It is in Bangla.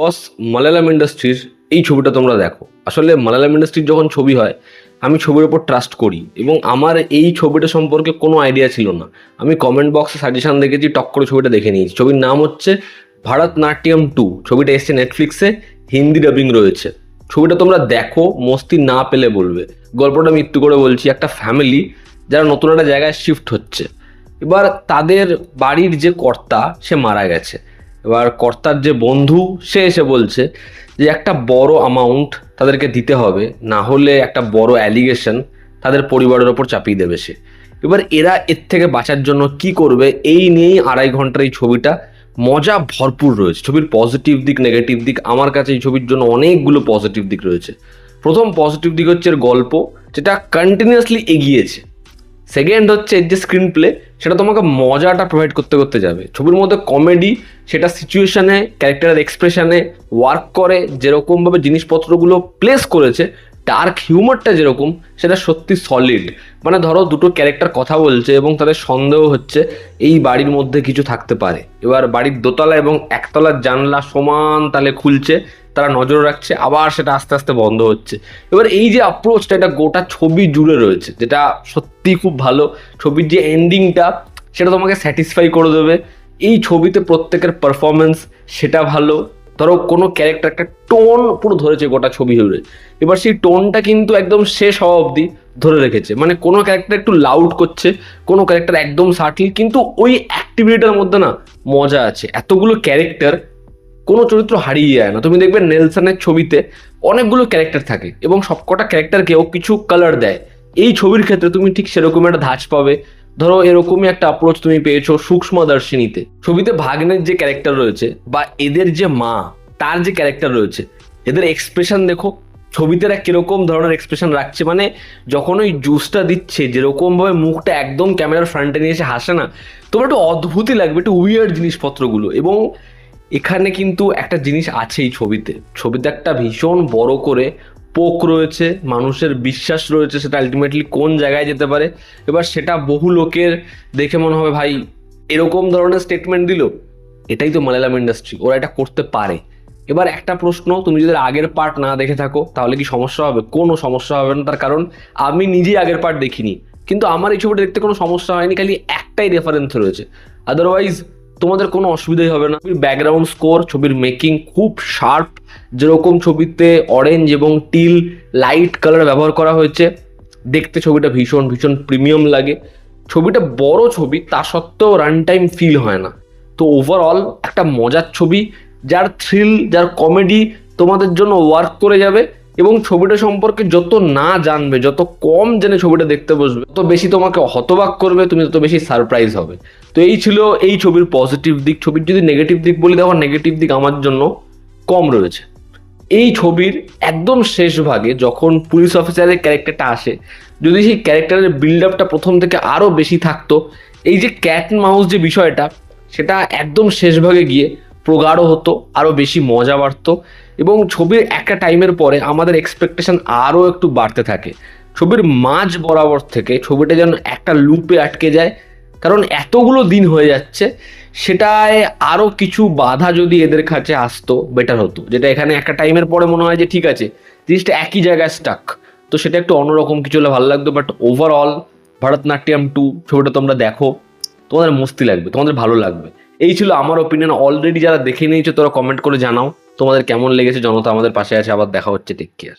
বস, মালায়ালাম ইন্ডাস্ট্রির এই ছবিটা তোমরা দেখো। আসলে মালায়ালাম ইন্ডাস্ট্রির যখন ছবি হয়, আমি ছবির ওপর ট্রাস্ট করি এবং আমার এই ছবিটা সম্পর্কে কোনো আইডিয়া ছিল না। আমি কমেন্ট বক্সে সাজেশন দেখেছি, টক করে ছবিটা দেখে নিয়েছি। ছবির নাম হচ্ছে ভারতনাট্যম 2। ছবিটা এসছে নেটফ্লিক্সে, হিন্দি ডাবিং রয়েছে। ছবিটা তোমরা দেখো, মস্তি না পেলে বলবে। গল্পটা মৃত্যু করে বলছি, একটা ফ্যামিলি যারা নতুন একটা জায়গায় শিফট হচ্ছে। এবার তাদের বাড়ির যে কর্তা সে মারা গেছে। এবার কর্তার যে বন্ধু সে এসে বলছে যে একটা বড় অ্যামাউন্ট তাদেরকে দিতে হবে, না হলে একটা বড় অ্যালিগেশন তাদের পরিবারের ওপর চাপিয়ে দেবে সে। এবার এরা এর থেকে বাঁচার জন্য কি করবে, এই নিয়েই 2.5 ঘন্টার এই ছবিটা। মজা ভরপুর রয়েছে। ছবির পজিটিভ দিক, নেগেটিভ দিক, আমার কাছে এই ছবির জন্য অনেকগুলো পজিটিভ দিক রয়েছে। প্রথম পজিটিভ দিক হচ্ছে এর গল্প, যেটা কন্টিনিউয়াসলি এগিয়েছে। সেকেন্ড হচ্ছে এর যে স্ক্রিন প্লে, সেটা তোমাকে মজাটা প্রোভাইড করতে করতে যাবে। ছবির মধ্যে কমেডি, সেটা সিচুয়েশনে, ক্যারেক্টারের এক্সপ্রেশনে ওয়ার্ক করে। যেরকমভাবে জিনিসপত্রগুলো প্লেস করেছে, ডার্ক হিউমারটা যেরকম, সেটা সত্যি সলিড। মানে ধরো দুটো ক্যারেক্টার কথা বলছে এবং তাদের সন্দেহ হচ্ছে এই বাড়ির মধ্যে কিছু থাকতে পারে। এবার বাড়ির দোতলা এবং একতলার জানলা সমান তালে খুলছে, তারা নজর রাখছে, আবার সেটা আস্তে আস্তে বন্ধ হচ্ছে। এবার এই যে অ্যাপ্রোচটা, এটা গোটা ছবি জুড়ে রয়েছে, যেটা সত্যি খুব ভালো। ছবির যে এন্ডিংটা, সেটা তোমাকে স্যাটিসফাই করে দেবে। এই ছবিতে প্রত্যেকের পারফরমেন্স সেটা ভালো। ধরো কোনো ক্যারেক্টার একটা টোন পুরো ধরেছে গোটা ছবি জুড়ে, এবার সেই টোনটা কিন্তু একদম শেষ হওয়া অবধি ধরে রেখেছে। মানে কোনো ক্যারেক্টার একটু লাউড করছে, কোনো ক্যারেক্টার একদম সাটল, কিন্তু ওই অ্যাক্টিভিটিটার মধ্যে না মজা আছে। এতগুলো ক্যারেক্টার, কোনো চরিত্র হারিয়ে যায় না। তুমি দেখবে নেলসনের ছবিতে অনেকগুলো ক্যারেক্টার থাকে এবং সবকটা ক্যারেক্টারকেও কিছু কালার দেয়। এই ছবির ক্ষেত্রে তুমি ঠিক সেরকম একটা ধাঁচ পাবে। ধরো এরকমই একটা অ্যাপ্রোচ তুমি পেয়েছো সূক্ষ্মদর্শিনীতে। ছবিতে ভাগ্নের যে ক্যারেক্টার রয়েছে বা এদের যে মা, তার যে ক্যারেক্টার রয়েছে, এদের এক্সপ্রেশন দেখো। ছবিতে এরা কিরকম ধরনের এক্সপ্রেশন রাখছে। মানে যখন ওই জুসটা দিচ্ছে, যেরকম ভাবে মুখটা একদম ক্যামেরার ফ্রন্টে নিয়ে এসে হাসে না, তোমার একটু অদ্ভুতই লাগবে, একটু উইয়ার্ড জিনিসপত্রগুলো। এবং এখানে কিন্তু একটা জিনিস আছে এই ছবিতে, ছবিতে একটা ভীষণ বড় করে পোক রয়েছে, মানুষের বিশ্বাস রয়েছে সেটা আলটিমেটলি কোন জায়গায় যেতে পারে। এবার সেটা বহু লোকের দেখে মনে হবে, ভাই এরকম ধরনের স্টেটমেন্ট দিল, এটাই তো মালায়ালাম ইন্ডাস্ট্রি, ওরা এটা করতে পারে। এবার একটা প্রশ্ন, তুমি যদি আগের পার্ট না দেখে থাকো তাহলে কি সমস্যা হবে? কোনো সমস্যা হবে না, তার কারণ আমি নিজেই আগের পার্ট দেখিনি, কিন্তু আমার এই ছবিটা দেখতে কোনো সমস্যা হয়নি। খালি একটাই রেফারেন্স রয়েছে, আদারওয়াইজ তোমাদের কোনো অসুবিধাই হবে না। ছবির ব্যাকগ্রাউন্ড স্কোর, ছবির মেকিং খুব শার্প। যেরকম ছবিতে অরেঞ্জ এবং টিল লাইট কালার ব্যবহার করা হয়েছে, দেখতে ছবিটা ভীষণ ভীষণ প্রিমিয়াম লাগে। ছবিটা বড় ছবি, তা সত্ত্বেও রান টাইম ফিল হয় না। তো ওভারঅল একটা মজার ছবি, যার থ্রিল, যার কমেডি তোমাদের জন্য ওয়ার্ক করে যাবে। এবং ছবিটা সম্পর্কে যত না জানবে, যত কম জেনে ছবিটা দেখতে বসবে, তত বেশি তোমাকে হতবাক করবে, তুমি তত বেশি সারপ্রাইজ হবে। তো এই ছিল এই ছবির পজিটিভ দিক। ছবির যদি নেগেটিভ দিক বলি, দেখো নেগেটিভ দিক আমার জন্য কম রয়েছে। এই ছবির একদম শেষ ভাগে যখন পুলিশ অফিসারের ক্যারেক্টারটা আসে, যদি সেই ক্যারেক্টারের বিল্ড আপটা প্রথম থেকে আরও বেশি থাকতো, এই যে ক্যাট মাউস যে বিষয়টা, সেটা একদম শেষ ভাগে গিয়ে প্রগাঢ় হতো, আরও বেশি মজা বাড়তো। এবং ছবির একটা টাইমের পরে আমাদের এক্সপেকটেশন আরও একটু বাড়তে থাকে। ছবির মাঝ বরাবর থেকে ছবিটা যেন একটা লুপে আটকে যায়, কারণ এতগুলো দিন হয়ে যাচ্ছে। সেটায় আরও কিছু বাধা যদি এদের কাছে আসতো বেটার হতো, যেটা এখানে একটা টাইমের পরে মনে হয় যে ঠিক আছে, জিনিসটা একই জায়গায় স্টাক। তো সেটা একটু অন্যরকম কিছু হলে ভালো লাগতো। বাট ওভারঅল ভারতনাট্যম 2 ছবিটা তোমরা দেখো, তোমাদের মস্তি লাগবে, তোমাদের ভালো লাগবে। এই ছিল আমার ওপিনিয়ন। অলরেডি যারা দেখে নিয়েছো তারা কমেন্ট করে জানাও তোমাদের কেমন লেগেছে। জনতা আমাদের পাশে আছে, আবার দেখা হচ্ছে, টেক কেয়ার।